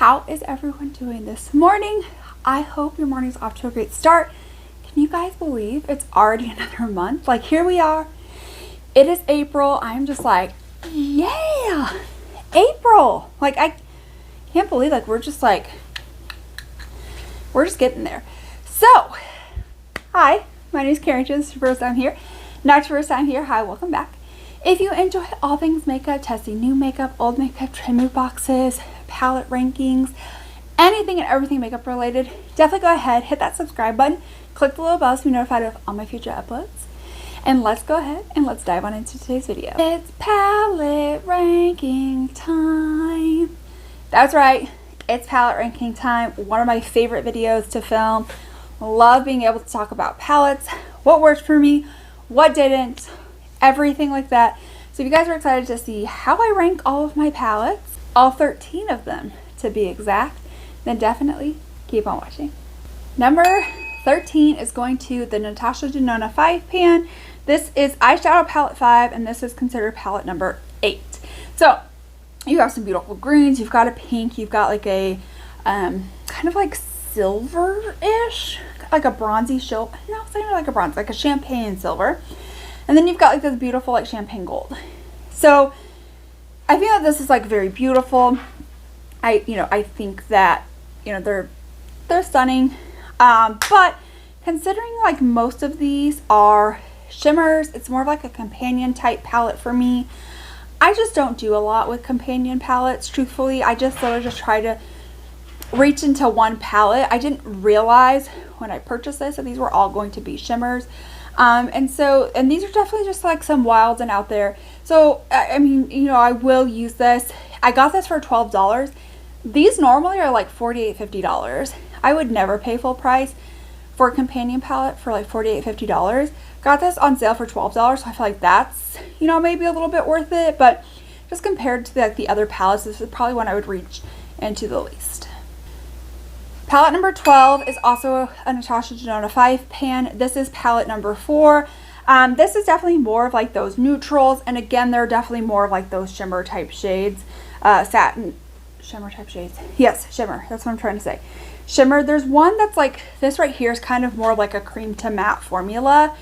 How is everyone doing this morning? I hope your morning's off to a great start. Can you guys believe it's already another month? Like, here we are. It is April. I'm just like, yeah, April. Like, I can't believe, like, we're just getting there. So, hi, my name is Karen. This is your first time here. Not your first time here. Hi, welcome back. If you enjoy all things makeup, testing new makeup, old makeup, trend move boxes, palette rankings, anything and everything makeup related, definitely go ahead, hit that subscribe button, click the little bell to be notified of all my future uploads. And let's go ahead and let's dive on into today's video. It's palette ranking time. That's right, it's palette ranking time. One of my favorite videos to film. Love being able to talk about palettes, what worked for me, what didn't, everything like that. So if you guys are excited to see how I rank all of my palettes, all 13 of them to be exact, then definitely keep on watching. Number 13 is going to the Natasha Denona 5 pan. This is Eyeshadow Palette 5, and this is considered palette number 8. So you have some beautiful greens, you've got a pink, you've got like a kind of like silver-ish, like a bronzy show. No, it's not even like a bronze, like a champagne silver. And then you've got like this beautiful like champagne gold. So I feel that this is like very beautiful. I think that, they're stunning. But considering like most of these are shimmers, it's more of like a companion type palette for me. I just don't do a lot with companion palettes, truthfully. I just sort of just try to reach into one palette. I didn't realize when I purchased this that these were all going to be shimmers. And these are definitely just like some wilds and out there. So, I mean, I will use this. I got this for $12. These normally are like $48, $50. I would never pay full price for a companion palette for like $48, $50. Got this on sale for $12, so I feel like that's, maybe a little bit worth it. But just compared to the other palettes, this is probably one I would reach into the least. Palette number 12 is also a Natasha Denona 5 pan. This is palette number 4. This is definitely more of like those neutrals, and again, they're definitely more of like those shimmer type shades. Satin shimmer type shades. Yes, shimmer. That's what I'm trying to say. Shimmer. There's one that's like this right here is kind of more like a cream to matte formula.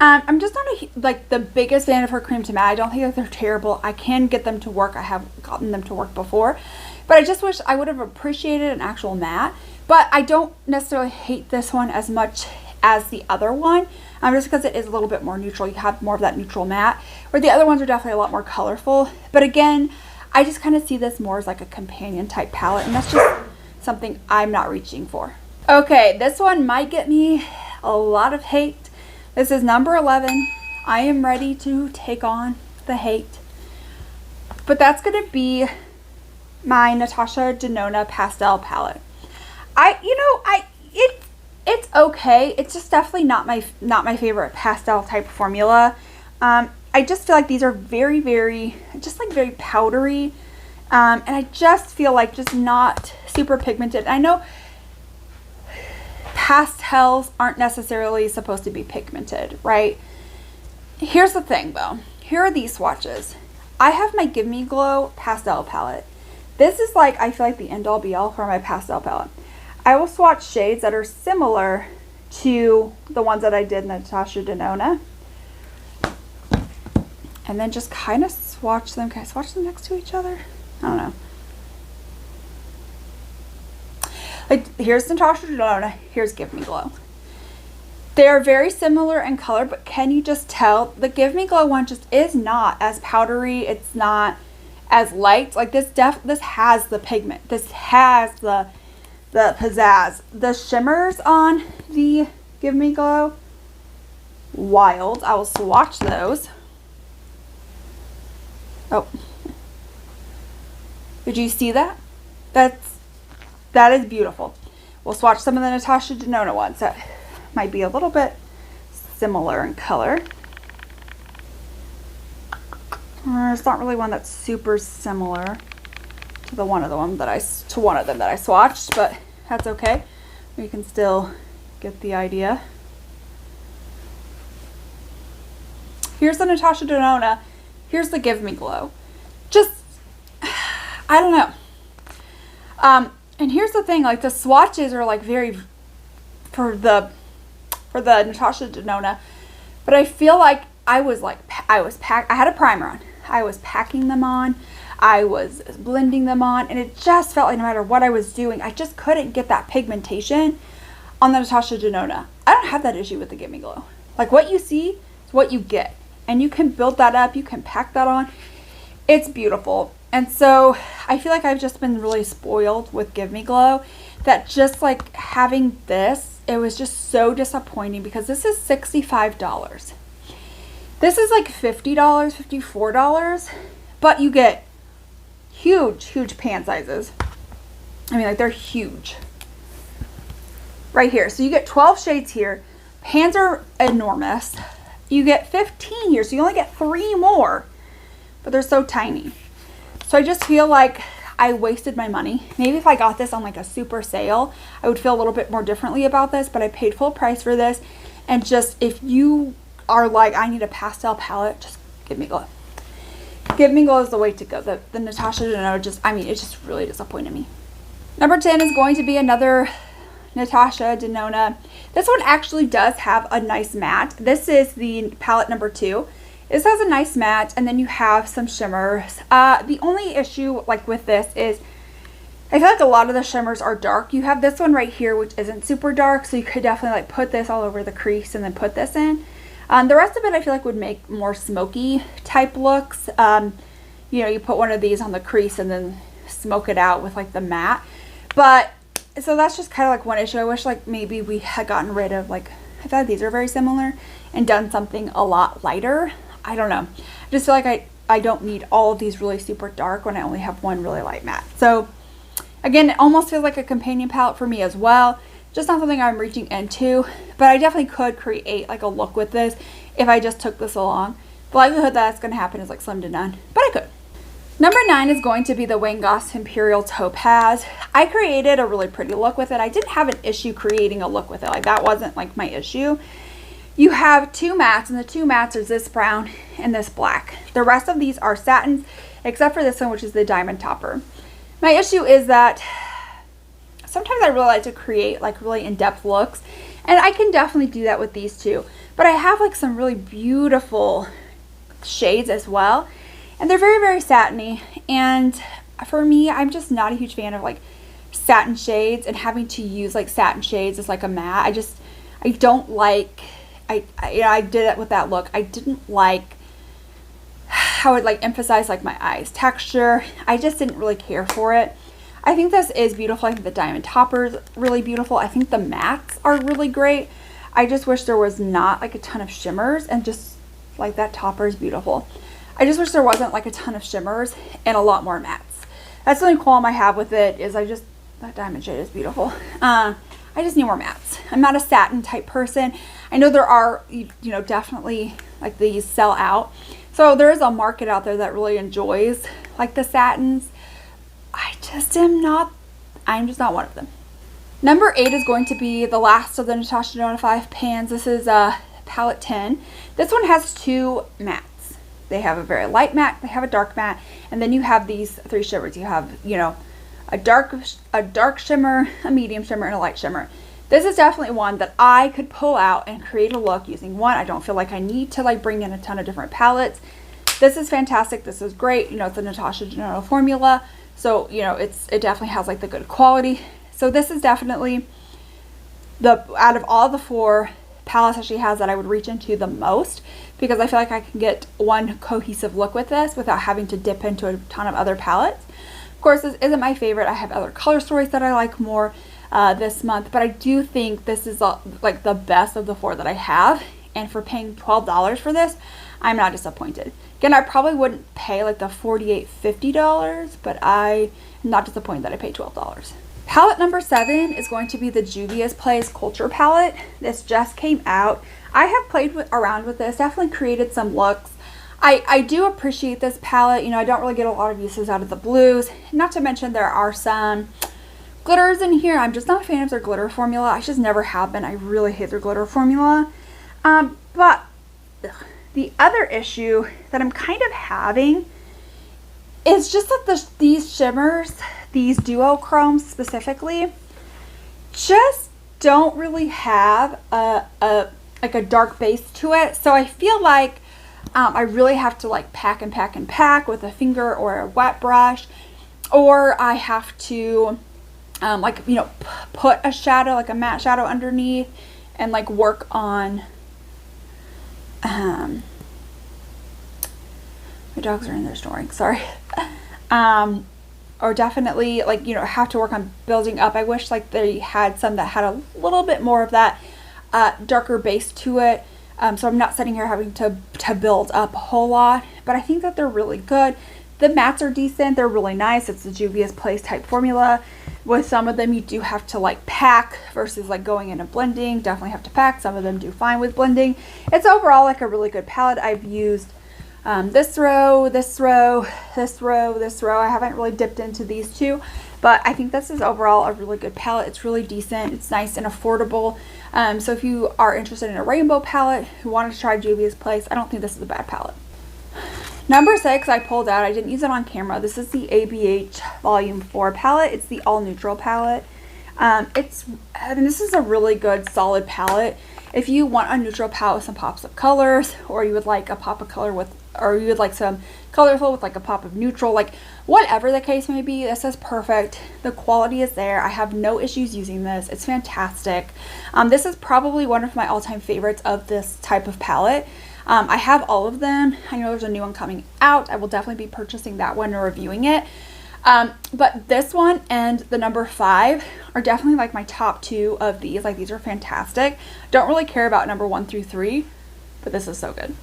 I'm just not like the biggest fan of her cream to matte. I don't think that they're terrible. I can get them to work. I have gotten them to work before, but I just wish I would have appreciated an actual matte. But I don't necessarily hate this one as much as the other one, just because it is a little bit more neutral. You have more of that neutral matte, where the other ones are definitely a lot more colorful. But again, I just kind of see this more as like a companion type palette, and that's just something I'm not reaching for. Okay, this one might get me a lot of hate. This is number 11. I am ready to take on the hate. But that's going to be my Natasha Denona Pastel palette. It's okay. It's just definitely not my favorite pastel type formula. I just feel like these are very, very, just like very powdery. And I just feel like just not super pigmented. I know pastels aren't necessarily supposed to be pigmented, right? Here's the thing though. Here are these swatches. I have my Give Me Glow pastel palette. This is like, I feel like the end all be all for my pastel palette. I will swatch shades that are similar to the ones that I did in Natasha Denona. And then just kind of swatch them. Can I swatch them next to each other? I don't know. Like, here's Natasha Denona. Here's Give Me Glow. They are very similar in color, but can you just tell the Give Me Glow one just is not as powdery. It's not as light. Like this has the pigment. This has the pizzazz. The shimmers on the Give Me Glow, wild. I will swatch those. Oh, did you see that? That is beautiful. We'll swatch some of the Natasha Denona ones that might be a little bit similar in color. It's not really one that's super similar to one of them that I swatched, but that's okay. We can still get the idea. Here's the Natasha Denona. Here's the Give Me Glow. Just, I don't know. And here's the thing, like the swatches are like very, for the Natasha Denona, but I feel like I had a primer on. I was packing them on. I was blending them on, and it just felt like no matter what I was doing, I just couldn't get that pigmentation on the Natasha Denona. I don't have that issue with the Give Me Glow. Like what you see is what you get, and you can build that up. You can pack that on. It's beautiful. And so I feel like I've just been really spoiled with Give Me Glow, that just like having this, it was just so disappointing because this is $65. This is like $50, $54, but you get huge pan sizes. I mean, like they're huge. Right here. So you get 12 shades here. Pans are enormous. You get 15 here, so you only get 3 more, but they're so tiny. So I just feel like I wasted my money. Maybe if I got this on like a super sale, I would feel a little bit more differently about this, but I paid full price for this. And just, if you are like, I need a pastel palette, just Give Me Glow. Give Me Glow is the way to go. The Natasha Denona just, I mean, it just really disappointed me. Number 10 is going to be another Natasha Denona. This one actually does have a nice matte. This is the palette number 2. This has a nice matte, and then you have some shimmers. The only issue like with this is I feel like a lot of the shimmers are dark. You have this one right here, which isn't super dark, so you could definitely like put this all over the crease and then put this in. The rest of it I feel like would make more smoky type looks. You know, you put one of these on the crease and then smoke it out with like the matte. But so that's just kind of like one issue. I wish like maybe we had gotten rid of, like, I thought these are very similar, and done something a lot lighter. I don't know. I just feel like I don't need all of these really super dark when I only have one really light matte. So again, it almost feels like a companion palette for me as well. Just not something I'm reaching into, but I definitely could create like a look with this if I just took this along. The likelihood that's going to happen is like slim to none, but I could. Number 9 is going to be the Goss Imperial Topaz. I created a really pretty look with it. I didn't have an issue creating a look with it. Like that wasn't like my issue. You have 2 mattes, and the 2 mattes are this brown and this black. The rest of these are satins, except for this one, which is the diamond topper. My issue is that sometimes I really like to create like really in-depth looks, and I can definitely do that with these two. But I have like some really beautiful shades as well, and they're very satiny. And for me, I'm just not a huge fan of like satin shades and having to use like satin shades as like a matte. I don't like. I did it with that look. I didn't like how it like emphasized like my eyes texture. I just didn't really care for it. I think this is beautiful. I think the diamond topper is really beautiful. I think the mattes are really great. I just wish there was not like a ton of shimmers, and just like that topper is beautiful. I just wish there wasn't like a ton of shimmers and a lot more mattes. That's the only qualm I have with it, is that diamond shade is beautiful. I just need more mattes. I'm not a satin type person. I know there are, you know, definitely like these sell out. So there is a market out there that really enjoys like the satins. I'm just not one of them. Number 8 is going to be the last of the Natasha Denona 5 pans. This is palette 10. This one has 2 mattes. They have a very light matte, they have a dark matte, and then you have these 3 shimmers. You have, you know, a dark shimmer, a medium shimmer, and a light shimmer. This is definitely one that I could pull out and create a look using one. I don't feel like I need to like bring in a ton of different palettes. This is fantastic. This is great. You know, it's a Natasha Denona formula, so you know it definitely has like the good quality. So this is definitely out of all the 4 palettes that she has that I would reach into the most, because I feel like I can get one cohesive look with this without having to dip into a ton of other palettes. Of course, this isn't my favorite. I have other color stories that I like more this month, but I do think this is like the best of the 4 that I have. And for paying $12 for this, I'm not disappointed. Again, I probably wouldn't pay like the $48, $50, but I'm not disappointed that I paid $12. Palette number 7 is going to be the Juvia's Place Culture palette. This just came out. I have played around with this, definitely created some looks. I do appreciate this palette. You know, I don't really get a lot of uses out of the blues. Not to mention there are some glitters in here. I'm just not a fan of their glitter formula. I just never have been. I really hate their glitter formula. But the other issue that I'm kind of having It's just that these shimmers, these duochromes specifically, just don't really have like a dark base to it. So I feel like I really have to like pack and pack and pack with a finger or a wet brush, or I have to like, you know, put a shadow, like a matte shadow underneath, and like work on my dogs are in there snoring, sorry. Or definitely like, you know, have to work on building up. I wish like they had some that had a little bit more of that darker base to it. So I'm not sitting here having to build up a whole lot, but I think that they're really good. The mattes are decent. They're really nice. It's the Juvia's Place type formula. With some of them, you do have to like pack versus like going in and blending. Definitely have to pack. Some of them do fine with blending. It's overall like a really good palette. I've used this row, this row, this row, this row. I haven't really dipped into these two, but I think this is overall a really good palette. It's really decent. It's nice and affordable. So if you are interested in a rainbow palette, who wanted to try Juvia's Place, I don't think this is a bad palette. Number 6, I pulled out. I didn't use it on camera. This is the Abh Volume 4 palette. It's the all neutral palette. This is a really good solid palette. If you want a neutral palette with some pops of colors, or you would like a pop of color with, or you would like some colorful with like a pop of neutral, like whatever the case may be, this is perfect. The quality is there. I have no issues using this. It's fantastic. This is probably one of my all-time favorites of this type of palette. I have all of them. I know there's a new one coming out. I will definitely be purchasing that one and reviewing it. But this one and the number 5 are definitely like my top 2 of these. Like, these are fantastic. Don't really care about number 1 through 3, but this is so good.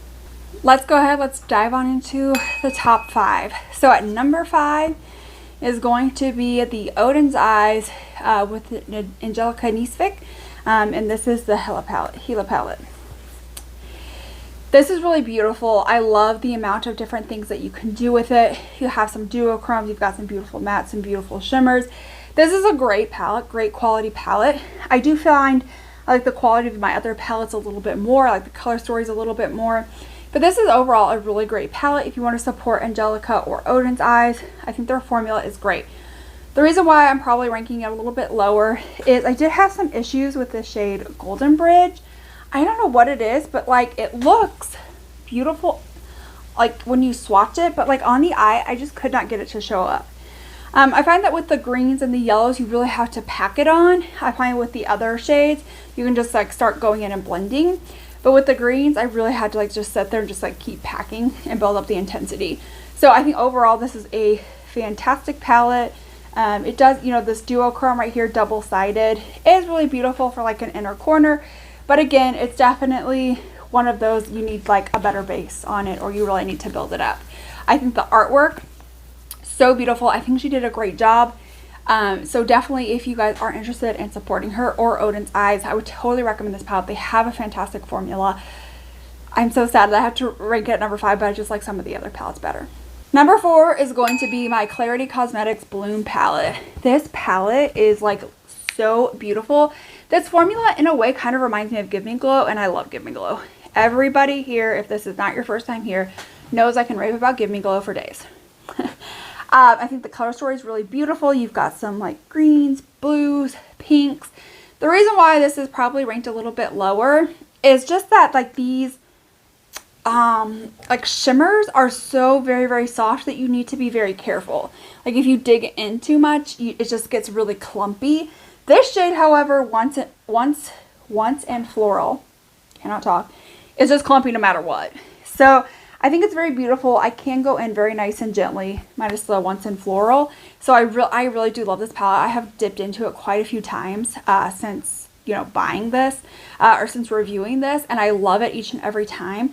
Let's go ahead. Let's dive on into the top 5. So at number 5 is going to be the Odin's Eyes with the Angelica Nisvik. And this is the Gila palette. This is really beautiful. I love the amount of different things that you can do with it. You have some duochromes, you've got some beautiful mattes, some beautiful shimmers. This is a great palette, great quality palette. I do find I like the quality of my other palettes a little bit more. I like the color stories a little bit more. But this is overall a really great palette if you want to support Angelica or Odin's Eyes. I think their formula is great. The reason why I'm probably ranking it a little bit lower is I did have some issues with the shade Golden Bridge. I don't know what it is, but like it looks beautiful like when you swatch it, but like on the eye I just could not get it to show up. I find that with the greens and the yellows you really have to pack it on. I find with the other shades you can just like start going in and blending, but with the greens I really had to like just sit there and just like keep packing and build up the intensity. So I think overall this is a fantastic palette. It does, you know, this duochrome right here, double-sided, is really beautiful for like an inner corner. But again, it's definitely one of those you need like a better base on it, or you really need to build it up. I think the artwork, so beautiful. I think she did a great job. So definitely if you guys are interested in supporting her or Odin's Eyes, I would totally recommend this palette. They have a fantastic formula. I'm so sad that I have to rank it at number 5, but I just like some of the other palettes better. Number 4 is going to be my Clarity Cosmetics Bloom palette. This palette is like so beautiful. This formula in a way kind of reminds me of Give Me Glow, and I love Give Me Glow. Everybody here, if this is not your first time here, knows I can rave about Give Me Glow for days. I think the color story is really beautiful. You've got some like greens, blues, pinks. The reason why this is probably ranked a little bit lower is just that like these like shimmers are so very, very soft that you need to be very careful. Like if you dig in too much, it just gets really clumpy. This shade, however, once and floral, cannot talk, is just clumpy no matter what. So I think it's very beautiful. I can go in very nice and gently, minus the once and floral. So I really do love this palette. I have dipped into it quite a few times since, you know, buying this or since reviewing this, and I love it each and every time.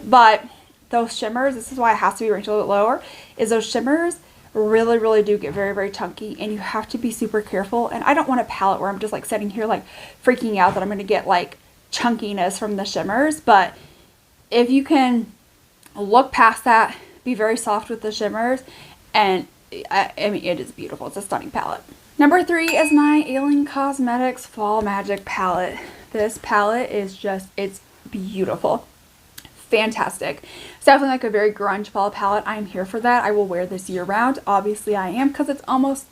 But those shimmers, this is why it has to be ranked a little bit lower, is those shimmers really, really do get very, very chunky, and you have to be super careful. And I don't want a palette where I'm just like sitting here like freaking out that I'm going to get like chunkiness from the shimmers. But if you can look past that, be very soft with the shimmers, and I mean, it is beautiful. It's a stunning palette. Number 3 is my Alien Cosmetics Fall Magic palette. This palette is just, it's beautiful. fantastic. It's definitely like a very grunge fall palette. I'm here for that. I will wear this year round. Obviously I am, because it's almost,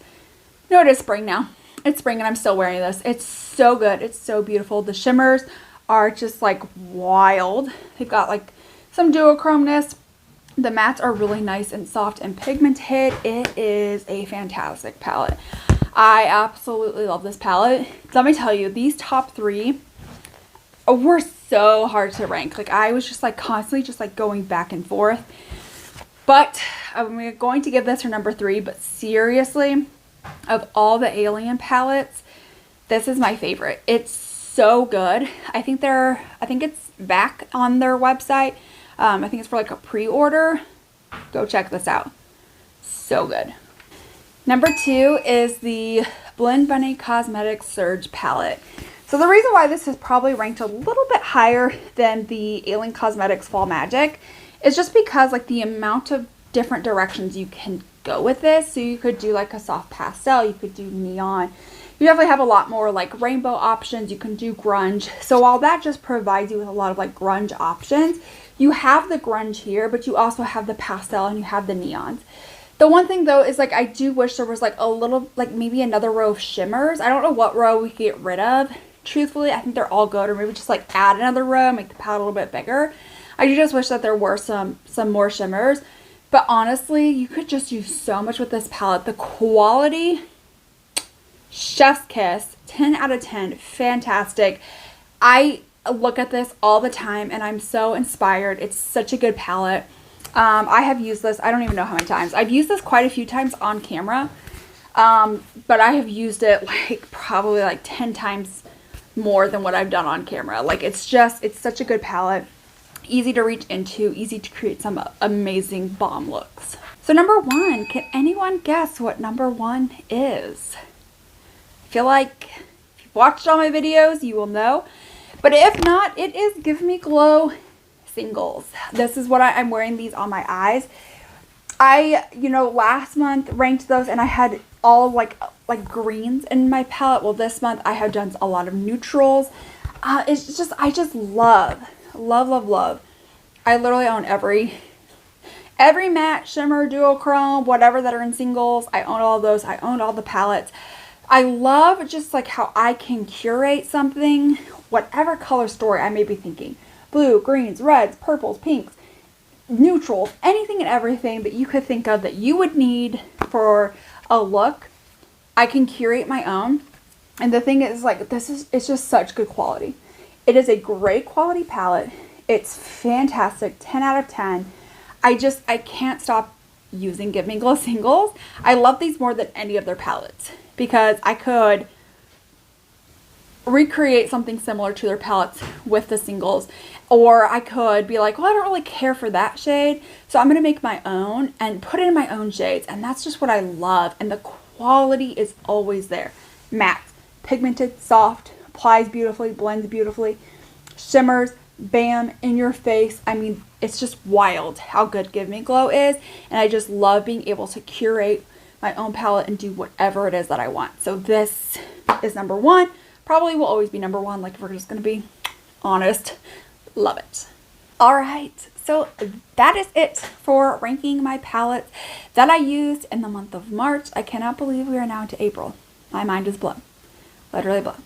no, it is spring now. It's spring and I'm still wearing this. It's so good. It's so beautiful. The shimmers are just like wild. They've got like some duochromeness. The mattes are really nice and soft and pigmented. It is a fantastic palette. I absolutely love this palette. Let me tell you, these top 3 were so hard to rank. Like, I was just like constantly just like going back and forth. But I'm going to give this her number 3. But seriously, of all the Alien palettes, this is my favorite. It's so good. I think it's back on their website. I think it's for like a pre-order. Go check this out. So good. Number 2 is the Blvd Cosmetic Surge palette. So the reason why this is probably ranked a little bit higher than the Alien Cosmetics Fall Magic is just because like the amount of different directions you can go with this. So you could do like a soft pastel, you could do neon. You definitely have a lot more like rainbow options. You can do grunge. So while that just provides you with a lot of like grunge options, you have the grunge here, but you also have the pastel and you have the neons. The one thing though is like I do wish there was like a little, like maybe another row of shimmers. I don't know what row we could get rid of. Truthfully, I think they're all good, or maybe just like add another row, make the palette a little bit bigger. I do just wish that there were some more shimmers. But honestly, you could just use so much with this palette. The quality, chef's kiss, 10 out of 10, fantastic. I look at this all the time and I'm so inspired. It's such a good palette. I have used this, I don't even know how many times. I've used this quite a few times on camera, but I have used it like probably like 10 times more than what I've done on camera. Like it's such a good palette. Easy to reach into, easy to create some amazing bomb looks. So number 1, can anyone guess what number 1 is? I feel like if you've watched all my videos, you will know. But if not, it is Give Me Glow Singles. This is what I'm wearing these on my eyes. I, last month ranked those and I had all like greens in my palette. Well, this month I have done a lot of neutrals. It's just, I just love. I literally own every matte, shimmer, duochrome, whatever that are in singles. I own all of those. I own all the palettes. I love just like how I can curate something, whatever color story I may be thinking. Blue, greens, reds, purples, pinks, neutrals, anything and everything that you could think of that you would need for a look. I can curate my own. And the thing is, like, it's just such good quality. It is a great quality palette. It's fantastic. 10 out of 10. I can't stop using Give Me Glow Singles. I love these more than any of their palettes because I could recreate something similar to their palettes with the singles, or I could be like, well, I don't really care for that shade, so I'm going to make my own and put it in my own shades. And that's just what I love. And the quality is always there. Matte, pigmented, soft, applies beautifully, blends beautifully, shimmers, bam, in your face. I mean, it's just wild how good Give Me Glow is. And I just love being able to curate my own palette and do whatever it is that I want. So this is number 1. Probably will always be number 1, like if we're just going to be honest. Love it. All right, so that is it for ranking my palettes that I used in the month of March. I cannot believe we are now into April. My mind is blown. Literally blown.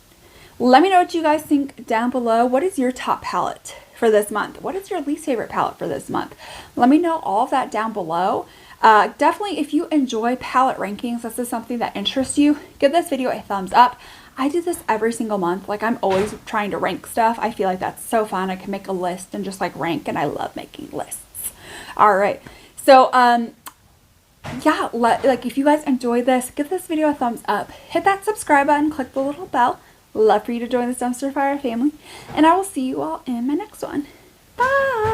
Let me know what you guys think down below. What is your top palette for this month? What is your least favorite palette for this month? Let me know all of that down below. Definitely, if you enjoy palette rankings, this is something that interests you, give this video a thumbs up. I do this every single month. Like, I'm always trying to rank stuff. I feel like that's so fun. I can make a list and just like rank, and I love making lists. All right. So, yeah, like if you guys enjoy this, give this video a thumbs up. Hit that subscribe button, click the little bell. Love for you to join this Dumpster Fire family. And I will see you all in my next one. Bye.